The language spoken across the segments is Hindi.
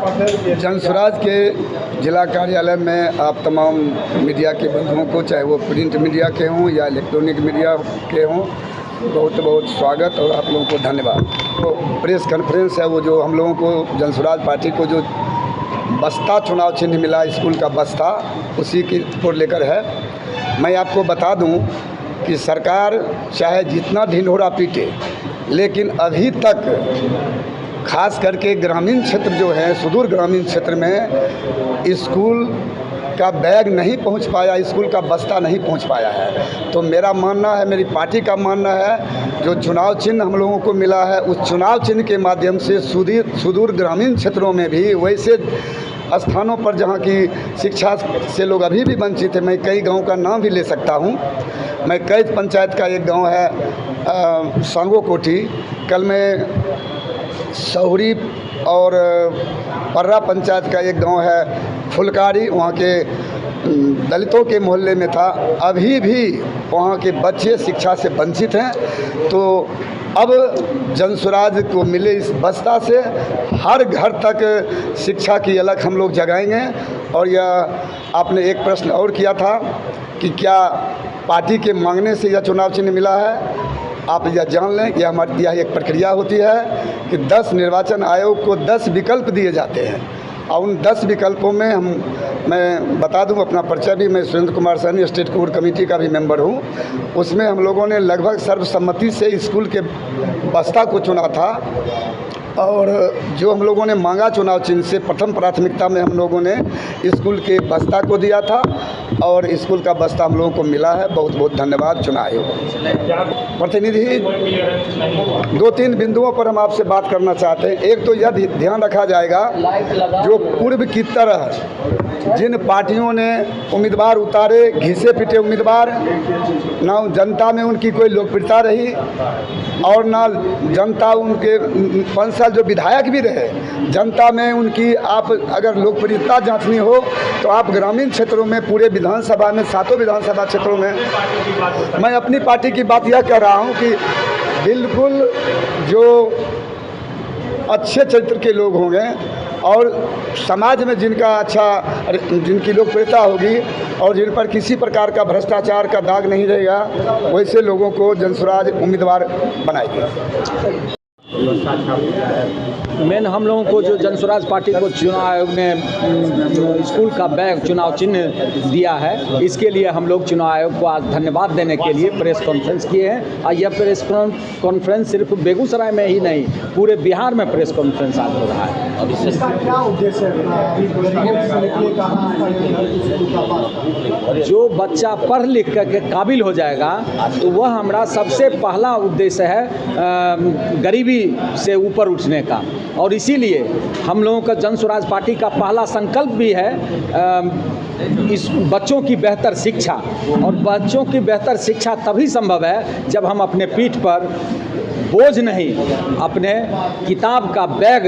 जनसुराज के जिला कार्यालय में आप तमाम मीडिया के बंधुओं को, चाहे वो प्रिंट मीडिया के हों या इलेक्ट्रॉनिक मीडिया के हों, बहुत बहुत स्वागत और आप लोगों को धन्यवाद। तो प्रेस कॉन्फ्रेंस है वो जो हम लोगों को जनसुराज पार्टी को जो बस्ता चुनाव चिन्ह मिला, स्कूल का बस्ता, उसी की को लेकर है। मैं आपको बता दूं कि सरकार चाहे जितना ढिंढोरा पीटे, लेकिन अभी तक खास करके ग्रामीण क्षेत्र जो है, सुदूर ग्रामीण क्षेत्र में स्कूल का बैग नहीं पहुंच पाया, स्कूल का बस्ता नहीं पहुंच पाया है। तो मेरा मानना है, मेरी पार्टी का मानना है, जो चुनाव चिन्ह हम लोगों को मिला है, उस चुनाव चिन्ह के माध्यम से सुदूर ग्रामीण क्षेत्रों में भी वैसे स्थानों पर जहां की शिक्षा से लोग अभी भी वंचित हैं। मैं कई गाँव का नाम भी ले सकता हूं। मैं कैद पंचायत का एक गाँव है सांगो कोठी, कल में सौरी और पर्रा पंचायत का एक गांव है फुलकारी, वहाँ के दलितों के मोहल्ले में था। अभी भी वहाँ के बच्चे शिक्षा से वंचित हैं। तो अब जनसुराज को मिले इस बस्ता से हर घर तक शिक्षा की अलख हम लोग जगाएंगे। और यह आपने एक प्रश्न और किया था कि क्या पार्टी के मांगने से यह चुनाव चिन्ह मिला है। आप यह जान लें कि हमारी यह एक प्रक्रिया होती है कि 10 निर्वाचन आयोग को 10 विकल्प दिए जाते हैं और उन 10 विकल्पों में मैं बता दूं अपना परिचय भी, मैं Surendra Kumar Saini state core committee का भी मेंबर हूं। उसमें हम लोगों ने लगभग सर्वसम्मति से स्कूल के बस्ता को चुना था और जो हम लोगों ने मांगा चुनाव चिन्ह से प्रथम प्राथमिकता में हम लोगों ने स्कूल के बस्ता को दिया था और स्कूल का बस्ता हम लोगों को मिला है। बहुत बहुत धन्यवाद चुनाव आयोग। प्रतिनिधि, 2-3 बिंदुओं पर हम आपसे बात करना चाहते हैं। एक तो यह ध्यान रखा जाएगा, जो पूर्व की तरह जिन पार्टियों ने उम्मीदवार उतारे, घिसे पिटे उम्मीदवार, ना जनता में उनकी कोई लोकप्रियता रही और ना जनता उनके 5 साल जो विधायक भी रहे, जनता में उनकी आप अगर लोकप्रियता जांचनी हो तो आप ग्रामीण क्षेत्रों में पूरे विधानसभा में 7 विधानसभा क्षेत्रों में, मैं अपनी पार्टी की बात यह कह रहा हूं कि बिल्कुल जो अच्छे चरित्र के लोग होंगे और समाज में जिनकी लोकप्रियता होगी और जिन पर किसी प्रकार का भ्रष्टाचार का दाग नहीं रहेगा, वैसे लोगों को जनसुराज उम्मीदवार बनाएगी। मेन हम लोगों को जो जनसुराज पार्टी को चुनाव आयोग ने स्कूल का बैग चुनाव चिन्ह दिया है, इसके लिए हम लोग चुनाव आयोग को आज धन्यवाद देने के लिए प्रेस कॉन्फ्रेंस किए हैं। और यह प्रेस कॉन्फ्रेंस सिर्फ बेगूसराय में ही नहीं, पूरे बिहार में प्रेस कॉन्फ्रेंस आज हो रहा है। अब इसका क्या उद्देश्य है? जो बच्चा पढ़ लिख के काबिल हो जाएगा तो वह हमारा सबसे पहला उद्देश्य है गरीबी से ऊपर उठने का। और इसीलिए हम लोगों का जनसुराज पार्टी का पहला संकल्प भी है इस बच्चों की बेहतर शिक्षा। और बच्चों की बेहतर शिक्षा तभी संभव है जब हम अपने पीठ पर बोझ नहीं, अपने किताब का बैग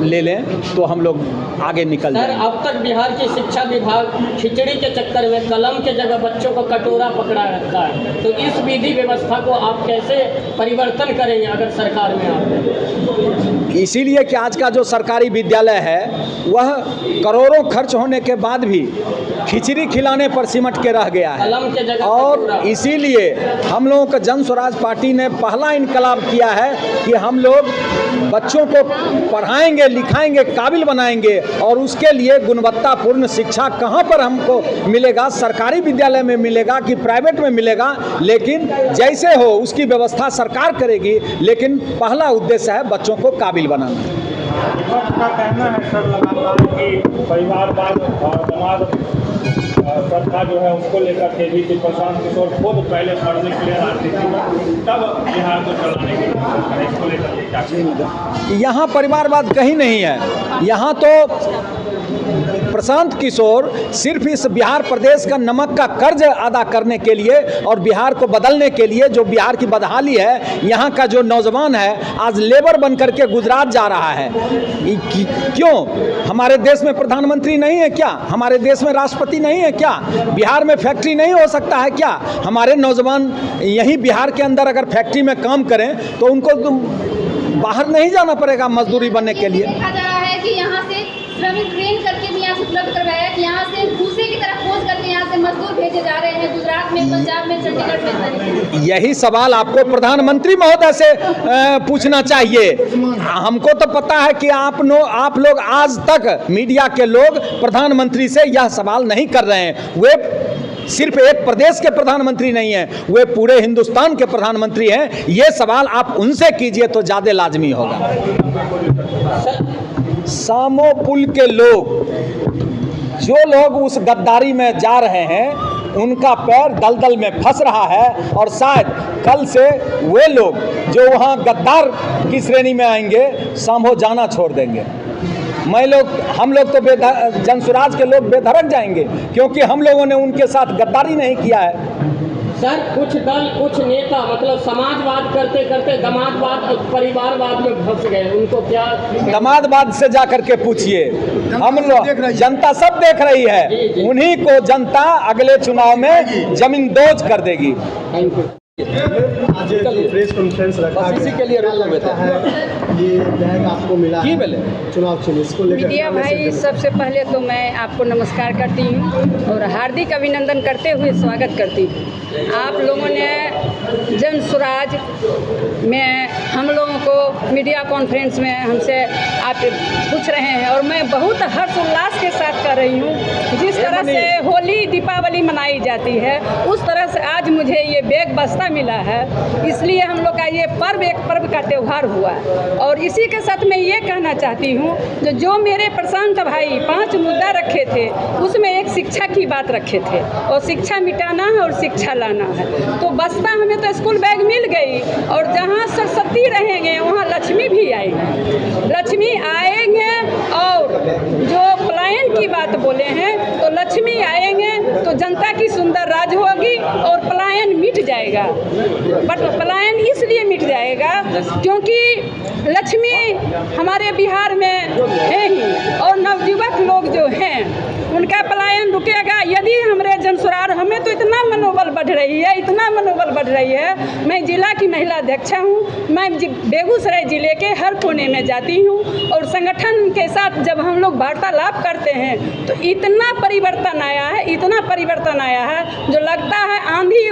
ले लें, तो हम लोग आगे निकल जाएं। अब तक बिहार की शिक्षा विभाग खिचड़ी के चक्कर में कलम के जगह बच्चों को कटोरा पकड़ा रखता है। तो इस विधि व्यवस्था को आप कैसे परिवर्तन करेंगे अगर सरकार में आते? इसीलिए कि आज का जो सरकारी विद्यालय है वह करोड़ों खर्च होने के बाद भी खिचड़ी खिलाने पर सिमट के रह गया है। कलम के जगह और इसीलिए हम लोगों का जनसुराज पार्टी ने पहला इनकलाब किया है कि हम लोग बच्चों को पढ़ाएंगे, लिखाएंगे, काबिल बनाएंगे। और उसके लिए गुणवत्तापूर्ण शिक्षा कहाँ पर हमको मिलेगा, सरकारी विद्यालय में मिलेगा कि प्राइवेट में मिलेगा, लेकिन जैसे हो उसकी व्यवस्था सरकार करेगी। लेकिन पहला उद्देश्य है बच्चों को काबिल बनाना। विपक्ष का कहना है सर लगातार कि परिवारवाद और समाज प्रथा जो है उसको लेकर के भी प्रशांत किशोर खुद पहले पढ़ने के लिए राजनीति में, तब बिहार को चलाने के लिए इसको लेकर यहाँ परिवारवाद कहीं नहीं है। यहाँ तो प्रशांत किशोर सिर्फ इस बिहार प्रदेश का नमक का कर्ज अदा करने के लिए और बिहार को बदलने के लिए, जो बिहार की बदहाली है, यहाँ का जो नौजवान है आज लेबर बन करके गुजरात जा रहा है। क्यों? हमारे देश में प्रधानमंत्री नहीं है क्या? हमारे देश में राष्ट्रपति नहीं है क्या? बिहार में फैक्ट्री नहीं हो सकता है क्या? हमारे नौजवान यहीं बिहार के अंदर अगर फैक्ट्री में काम करें तो उनको बाहर नहीं जाना पड़ेगा मजदूरी बनने के लिए। देखा जा रहा है कि यहाँ से श्रमिक ट्रेन करके भी यहाँ से उपलब्ध करवाया कि यहाँ से भूसे की तरह खोज करके यहाँ से मजदूर भेजे जा रहे हैं गुजरात में, पंजाब में, चंडीगढ़ में। यही सवाल आपको प्रधानमंत्री महोदय से पूछना चाहिए। हमको तो पता है कि आप लोग आज तक मीडिया के लोग प्रधानमंत्री से यह सवाल नहीं कर रहे हैं। वे सिर्फ एक प्रदेश के प्रधानमंत्री नहीं हैं, वे पूरे हिंदुस्तान के प्रधानमंत्री हैं। ये सवाल आप उनसे कीजिए तो ज़्यादा लाजमी होगा। सामो पुल के लोग, जो लोग उस गद्दारी में जा रहे हैं, उनका पैर दलदल में फंस रहा है और शायद कल से वे लोग जो वहाँ गद्दार की श्रेणी में आएंगे, सामो जाना छोड़ देंगे। हम लोग तो जनसुराज के लोग बेधड़क जाएंगे, क्योंकि हम लोगों ने उनके साथ गद्दारी नहीं किया है। सर, कुछ दल, कुछ नेता मतलब समाजवाद करते करते दमादवाद और परिवारवाद में फंस गए, उनको क्या? दमादवाद से जा करके पूछिए, हम लोग, जनता सब देख रही है। उन्हीं को जनता अगले चुनाव में जमींदोज कर देगी। Thank you. आज प्रेस कॉन्फ्रेंस रखा इसी के लिए है, ये बैग आपको मिला है चुनाव चिन्ह, इसको लेकर मीडिया भाई, सबसे पहले तो मैं आपको नमस्कार करती हूँ और हार्दिक अभिनंदन करते हुए स्वागत करती हूँ। आप लोगों ने जन स्वराज में हम लोगों को मीडिया कॉन्फ्रेंस में हमसे आप पूछ रहे हैं और मैं बहुत हर्षोल्लास के साथ कर रही हूँ। जिस तरह से होली दीपावली मनाई जाती है, उस तरह से आज मुझे ये बैग बस्ता मिला है, इसलिए हम लोग का ये पर्व एक पर्व का त्यौहार हुआ। और इसी के साथ मैं ये कहना चाहती हूँ, जो मेरे प्रशांत भाई 5 मुद्दा रखे थे, उसमें एक शिक्षा की बात रखे थे और शिक्षा मिटाना है और शिक्षा लाना है। तो बस्ता हमें तो स्कूल बैग मिल गई, और जहाँ सरस्वती रहेंगे वहाँ लक्ष्मी भी आएंगे। लक्ष्मी आएंगे, और जो पलायन की बात बोले हैं, तो लक्ष्मी आएंगे तो जनता की सुंदर राज होगी और पलायन मिट जाएगा। बट पलायन इसलिए मिट जाएगा क्योंकि लक्ष्मी हमारे बिहार में है ही, और नवयुवक लोग जो हैं उनका पलायन रुकेगा यदि हमारे जनसुरार, हमें तो इतना मनोबल बढ़ रही है, इतना मनोबल बढ़ रही है। मैं जिला की महिला अध्यक्षा हूँ, मैं बेगूसराय जिले के हर कोने में जाती हूँ और संगठन के साथ जब हम लोग वार्तालाप करते हैं तो इतना परिवर्तन आया है, इतना परिवर्तन आया है, जो लगता है आंधी,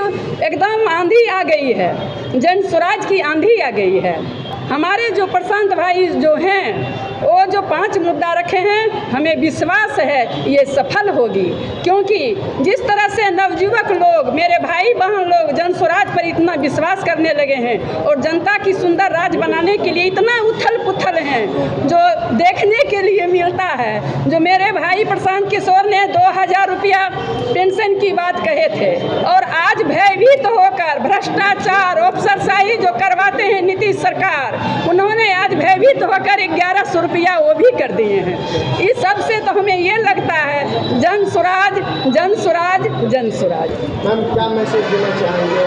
एकदम आंधी आ गई है, जनसुराज की आंधी आ गई है। हमारे जो प्रशांत भाई जो हैं, वो जो 5 मुद्दा रखे हैं, हमें विश्वास है ये सफल होगी, क्योंकि जिस तरह से नवयुवक लोग, मेरे भाई बहन लोग जनसुराज पर इतना विश्वास करने लगे हैं और जनता की सुंदर राज बनाने के लिए इतना उथल पुथल हैं, जो देखने के लिए मिलता है। जो मेरे भाई प्रशांत किशोर ने 2000 रुपया पेंशन की बात कहे थे, और आज भयभीत होकर भ्रष्टाचार, अफसरशाही जो करवाते हैं नीतीश सरकार, उन्होंने आज भयभीत होकर 1100 रुपया वो भी कर दिए हैं। इस सब से तो हमें ये लगता है जन सुराज, जन सुराज, जन सुराज। मैम, क्या मैसेज देना चाहेंगे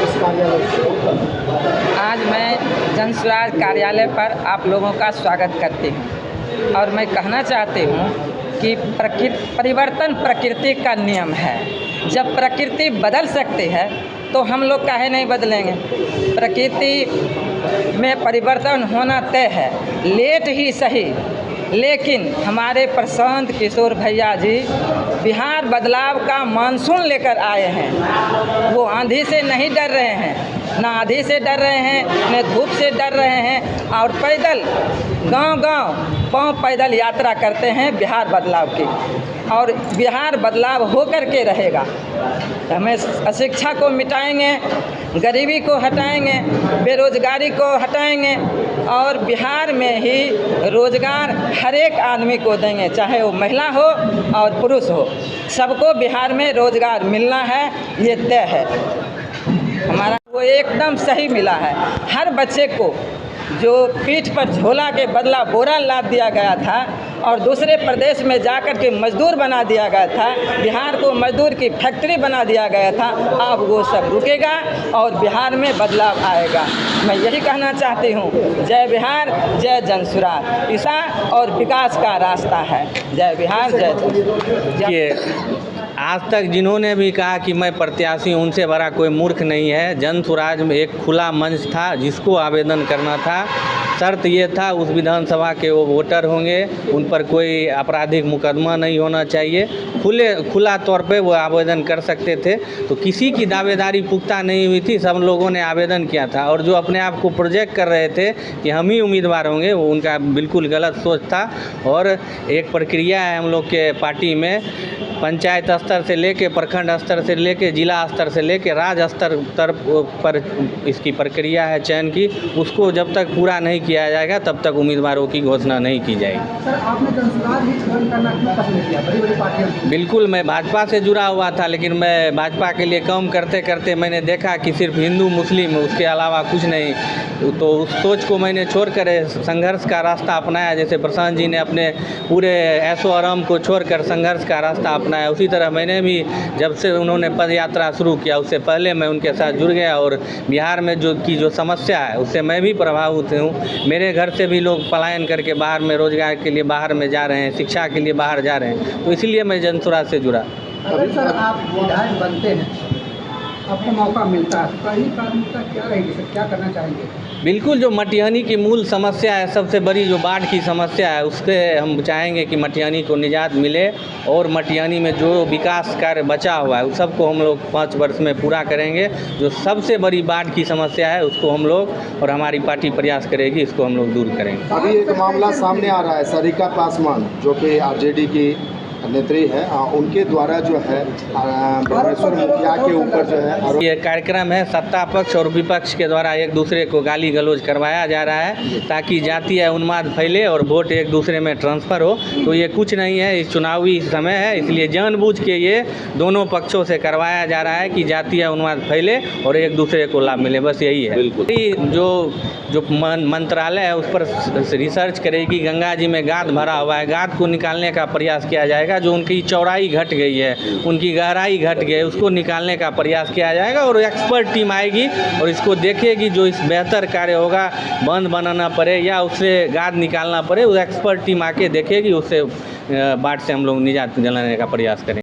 इस कार्यालय से? आज मैं जन सुराज कार्यालय पर आप लोगों का स्वागत करती हूँ और मैं कहना चाहती हूँ कि परिवर्तन प्रकृति का नियम है। जब प्रकृति बदल सकती है तो हम लोग काहे नहीं बदलेंगे। प्रकृति में परिवर्तन होना तय है, लेट ही सही, लेकिन हमारे प्रशांत किशोर भैया जी बिहार बदलाव का मानसून लेकर आए हैं। वो आंधी से नहीं डर रहे हैं, ना आंधी से डर रहे हैं, न धूप से डर रहे हैं, और पैदल गांव-गांव पांव पैदल यात्रा करते हैं बिहार बदलाव की, और बिहार बदलाव होकर के रहेगा। हमें अशिक्षा को मिटाएंगे, गरीबी को हटाएंगे, बेरोजगारी को हटाएंगे, और बिहार में ही रोजगार हर एक आदमी को देंगे, चाहे वो महिला हो और पुरुष हो, सबको बिहार में रोजगार मिलना है, ये तय है हमारा। वो एकदम सही मिला है। हर बच्चे को जो पीठ पर झोला के बदला बोरा लाद दिया गया था और दूसरे प्रदेश में जाकर के मजदूर बना दिया गया था, बिहार को मजदूर की फैक्ट्री बना दिया गया था, अब वो सब रुकेगा और बिहार में बदलाव आएगा। मैं यही कहना चाहती हूँ, जय बिहार, जय जनसुराज, ईसा और विकास का रास्ता है। जय बिहार, जय जनसुराज। आज तक जिन्होंने भी कहा कि मैं प्रत्याशी हूं, उनसे बड़ा कोई मूर्ख नहीं है। जन स्वराज में एक खुला मंच था, जिसको आवेदन करना था शर्त ये था उस विधानसभा के वो वोटर होंगे, उन पर कोई आपराधिक मुकदमा नहीं होना चाहिए, खुला तौर पे वो आवेदन कर सकते थे। तो किसी की दावेदारी पुख्ता नहीं हुई थी, सब लोगों ने आवेदन किया था। और जो अपने आप को प्रोजेक्ट कर रहे थे कि हम ही उम्मीदवार होंगे, वो उनका बिल्कुल गलत सोच था। और एक प्रक्रिया है हम लोग के पार्टी में, पंचायत स्तर से लेके प्रखंड स्तर से लेके जिला स्तर से लेके राज्य स्तर पर इसकी प्रक्रिया है चयन की, उसको जब तक पूरा नहीं किया जाएगा तब तक उम्मीदवारों की घोषणा नहीं की जाएगी। सर, आपने जनसुराज ही ज्वाइन करना क्यों पसंद किया? बड़ी बड़ी पार्टियां। बिल्कुल, मैं भाजपा से जुड़ा हुआ था, लेकिन मैं भाजपा के लिए काम करते करते मैंने देखा कि सिर्फ हिंदू मुस्लिम, उसके अलावा कुछ नहीं। तो उस सोच को मैंने छोड़कर संघर्ष का रास्ता अपनाया। जैसे प्रशांत जी ने अपने पूरे ऐशो आराम को छोड़कर संघर्ष का रास्ता अपनाया, उसी तरह मैंने भी जब से उन्होंने पद यात्रा शुरू किया उससे पहले मैं उनके साथ जुड़ गया। और बिहार में जो समस्या है उससे मैं भी प्रभावित हूँ। मेरे घर से भी लोग पलायन करके बाहर में रोजगार के लिए बाहर में जा रहे हैं, शिक्षा के लिए बाहर जा रहे हैं, तो इसलिए मैं जनसुराज से जुड़ा। अगर सर आप विधायक बनते हैं, आपको मौका मिलता है, तो पहली प्राथमिकता क्या रहेगी सर, क्या करना चाहेंगे? बिल्कुल, जो मटिहानी की मूल समस्या है, सबसे बड़ी जो बाढ़ की समस्या है, उससे हम चाहेंगे कि मटिहानी को निजात मिले। और मटिहानी में जो विकास कार्य बचा हुआ है उस सबको हम लोग 5 वर्ष में पूरा करेंगे। जो सबसे बड़ी बाढ़ की समस्या है उसको हम लोग और हमारी पार्टी प्रयास करेगी, इसको हम लोग दूर करेंगे। अभी एक मामला सामने आ रहा है, सरिता पासवान जो कि आरजेडी की नेत्री है, उनके द्वारा जो है भुवनेश्वर मुखिया के ऊपर जो है ये कार्यक्रम है, सत्ता पक्ष और विपक्ष के द्वारा एक दूसरे को गाली गलौज करवाया जा रहा है ताकि जातीय उन्माद फैले और वोट एक दूसरे में ट्रांसफ़र हो। तो ये कुछ नहीं है, इस चुनावी समय है, इसलिए जानबूझ के ये दोनों पक्षों से करवाया जा रहा है कि जातीय उन्माद फैले और एक दूसरे को लाभ मिले, बस यही है। जो मंत्रालय है उस पर रिसर्च करेगी। गंगा जी में गाद भरा हुआ है, गाद को निकालने का प्रयास किया जाएगा। जो उनकी चौड़ाई घट गई है, उनकी गहराई घट गई है, उसको निकालने का प्रयास किया जाएगा। और एक्सपर्ट टीम आएगी और इसको देखेगी, जो इस बेहतर कार्य होगा, बांध बनाना पड़े या उससे गाद निकालना पड़े, वो एक्सपर्ट टीम आके देखेगी, उससे बाढ़ से हम लोग निजात दिलाने का प्रयास करेंगे।